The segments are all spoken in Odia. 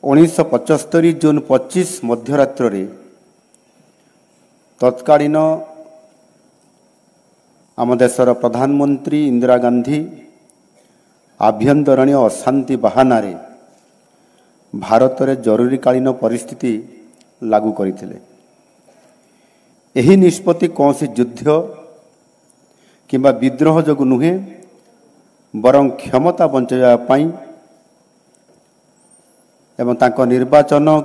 1975 ଜୁନ 25 ମଧ୍ୟରାତ୍ରରେ ତତ୍କାଳୀନ ଆମ ଦେଶର ପ୍ରଧାନମନ୍ତ୍ରୀ ଇନ୍ଦିରା ଗାନ୍ଧୀ ଆଭ୍ୟନ୍ତରୀଣ ଅଶାନ୍ତି ବାହାନାରେ ଭାରତରେ ଜରୁରୀକାଳୀନ ପରିସ୍ଥିତି ଲାଗୁ କରିଥିଲେ। ଏହି ନିଷ୍ପତ୍ତି କୌଣସି ଯୁଦ୍ଧ କିମ୍ବା ବିଦ୍ରୋହ ଯୋଗୁଁ ନୁହେଁ, ବରଂ କ୍ଷମତା ବଞ୍ଚାଇବା ପାଇଁ ଏବଂ ତାଙ୍କ ନିର୍ବାଚନକୁ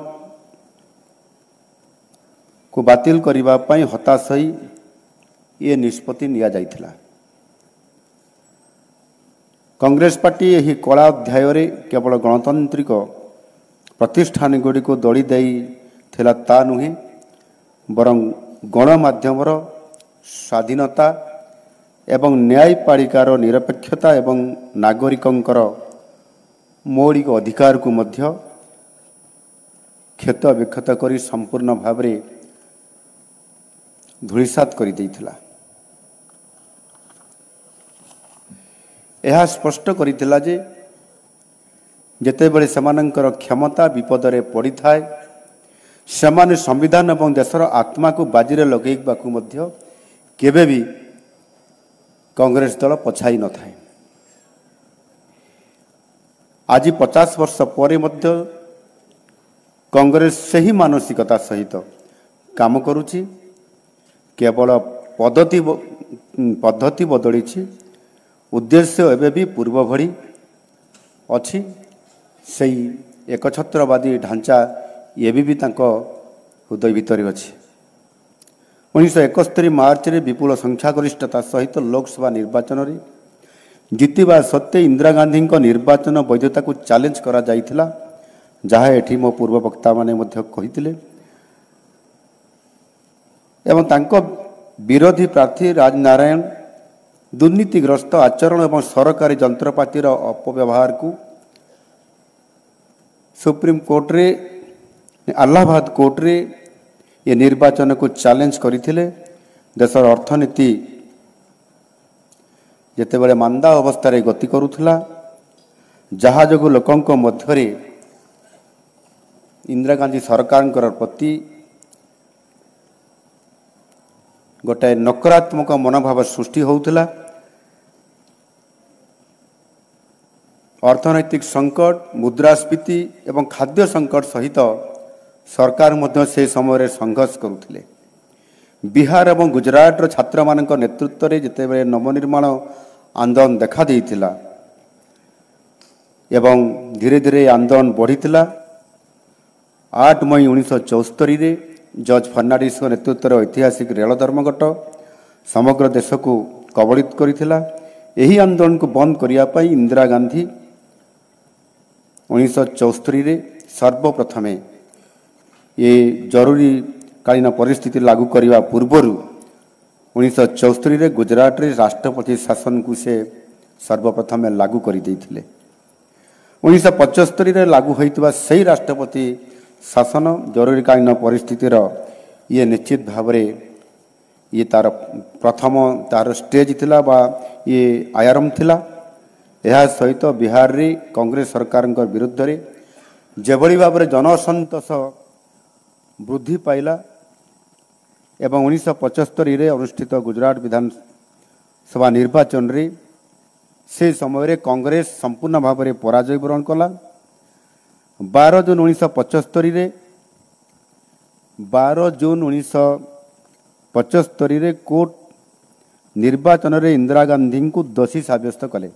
ବାତିଲ କରିବା ପାଇଁ ହତାଶ ହୋଇ ଏ ନିଷ୍ପତ୍ତି ନିଆଯାଇଥିଲା। କଂଗ୍ରେସ ପାର୍ଟି ଏହି କଳା ଅଧ୍ୟାୟରେ କେବଳ ଗଣତାନ୍ତ୍ରିକ ପ୍ରତିଷ୍ଠାନଗୁଡ଼ିକୁ ଦଳି ଦେଇଥିଲା ତା ନୁହେଁ, ବରଂ ଗଣମାଧ୍ୟମର ସ୍ୱାଧୀନତା ଏବଂ ନ୍ୟାୟପାଳିକାର ନିରପେକ୍ଷତା ଏବଂ ନାଗରିକଙ୍କର ମୌଳିକ ଅଧିକାରକୁ ମଧ୍ୟ କ୍ଷତ ବିକ୍ଷତ କରି ସମ୍ପୂର୍ଣ୍ଣ ଭାବରେ ଧୂଳିସାତ କରିଦେଇଥିଲା। ଏହା ସ୍ପଷ୍ଟ କରିଥିଲା ଯେ ଯେତେବେଳେ ସେମାନଙ୍କର କ୍ଷମତା ବିପଦରେ ପଡ଼ିଥାଏ, ସେମାନେ ସମ୍ବିଧାନ ଏବଂ ଦେଶର ଆତ୍ମାକୁ ବାଜିରେ ଲଗାଇବାକୁ ମଧ୍ୟ କେବେ ବି କଂଗ୍ରେସ ଦଳ ପଛାଇ ନଥାଏ। ଆଜି 50 ବର୍ଷ ପରେ ମଧ୍ୟ କଂଗ୍ରେସ ସେହି ମାନସିକତା ସହିତ କାମ କରୁଛି। କେବଳ ପଦ୍ଧତି ବଦଳିଛି, ଉଦ୍ଦେଶ୍ୟ ଏବେ ବି ପୂର୍ବ ଭଳି ଅଛି। ସେହି ଏକଛତ୍ରବାଦୀ ଢାଞ୍ଚା ଏବେ ବି ତାଙ୍କ ହୃଦୟ ଭିତରେ ଅଛି। 1971 ମାର୍ଚ୍ଚରେ ବିପୁଳ ସଂଖ୍ୟାଗରିଷ୍ଠତା ସହିତ ଲୋକସଭା ନିର୍ବାଚନରେ ଜିତିବା ସତ୍ତ୍ୱେ ଇନ୍ଦିରା ଗାନ୍ଧୀଙ୍କ ନିର୍ବାଚନ ବୈଧତାକୁ ଚ୍ୟାଲେଞ୍ଜ କରାଯାଇଥିଲା, ଯାହା ଏଠି ମୋ ପୂର୍ବ ବକ୍ତାମାନେ ମଧ୍ୟ କହିଥିଲେ। ଏବଂ ତାଙ୍କ ବିରୋଧୀ ପ୍ରାର୍ଥୀ ରାଜନାରାୟଣ ଦୁର୍ନୀତିଗ୍ରସ୍ତ ଆଚରଣ ଏବଂ ସରକାରୀ ଯନ୍ତ୍ରପାତିର ଅପବ୍ୟବହାରକୁ ସୁପ୍ରିମକୋର୍ଟରେ ଆହ୍ଲାବାଦ କୋର୍ଟରେ ଏ ନିର୍ବାଚନକୁ ଚ୍ୟାଲେଞ୍ଜ କରିଥିଲେ। ଦେଶର ଅର୍ଥନୀତି ଯେତେବେଳେ ମାନ୍ଦା ଅବସ୍ଥାରେ ଗତି କରୁଥିଲା, ଯାହା ଯୋଗୁଁ ଲୋକଙ୍କ ମଧ୍ୟରେ ଇନ୍ଦିରା ଗାନ୍ଧୀ ସରକାରଙ୍କର ପ୍ରତି ଗୋଟାଏ ନକାରାତ୍ମକ ମନୋଭାବ ସୃଷ୍ଟି ହେଉଥିଲା। ଅର୍ଥନୈତିକ ସଂକଟ, ମୁଦ୍ରାସ୍ଫୀତି ଏବଂ ଖାଦ୍ୟ ସଂକଟ ସହିତ ସରକାର ମଧ୍ୟ ସେ ସମୟରେ ସଂଘର୍ଷ କରୁଥିଲେ। ବିହାର ଏବଂ ଗୁଜରାଟର ଛାତ୍ରମାନଙ୍କ ନେତୃତ୍ୱରେ ଯେତେବେଳେ ନବନିର୍ମାଣ ଆନ୍ଦୋଳନ ଦେଖାଦେଇଥିଲା ଏବଂ ଧୀରେ ଧୀରେ ଆନ୍ଦୋଳନ ବଢ଼ିଥିଲା, 8 ମଇ 1974ରେ ଜର୍ଜ ଫର୍ଣ୍ଣାଣ୍ଡିସଙ୍କ ନେତୃତ୍ୱରେ ଐତିହାସିକ ରେଳ ଧର୍ମଘଟ ସମଗ୍ର ଦେଶକୁ କବଳିତ କରିଥିଲା। ଏହି ଆନ୍ଦୋଳନକୁ ବନ୍ଦ କରିବା ପାଇଁ ଇନ୍ଦିରା ଗାନ୍ଧୀ 1974ରେ ସର୍ବପ୍ରଥମେ ଏ ଜରୁରୀକାଳୀନ ପରିସ୍ଥିତି ଲାଗୁ କରିବା ପୂର୍ବରୁ 1974ରେ ଗୁଜରାଟରେ ରାଷ୍ଟ୍ରପତି ଶାସନକୁ ସେ ସର୍ବପ୍ରଥମେ ଲାଗୁ କରିଦେଇଥିଲେ। 1975ରେ ଲାଗୁ ହୋଇଥିବା ସେହି ରାଷ୍ଟ୍ରପତି ଶାସନ ଜରୁରୀକାଳୀନ ପରିସ୍ଥିତିର ନିଶ୍ଚିତ ଭାବରେ ତାର ପ୍ରଥମ ଷ୍ଟେଜ୍ ଥିଲା ବା ଆୟାରମ୍ଭ ଥିଲା। ଏହା ସହିତ ବିହାରରେ କଂଗ୍ରେସ ସରକାରଙ୍କ ବିରୁଦ୍ଧରେ ଯେଭଳି ଭାବରେ ଜନସନ୍ତୋଷ ବୃଦ୍ଧି ପାଇଲା ଏବଂ 1975ରେ ଅନୁଷ୍ଠିତ ଗୁଜରାଟ ବିଧାନସଭା ନିର୍ବାଚନରେ ସେ ସମୟରେ କଂଗ୍ରେସ ସମ୍ପୂର୍ଣ୍ଣ ଭାବରେ ପରାଜୟ ବରଣ କଲା। 12 ଜୁନ 1975ରେ କୋର୍ଟ ନିର୍ବାଚନରେ ଇନ୍ଦିରା ଗାନ୍ଧୀଙ୍କୁ ଦୋଷୀ ସାବ୍ୟସ୍ତ କଲେ।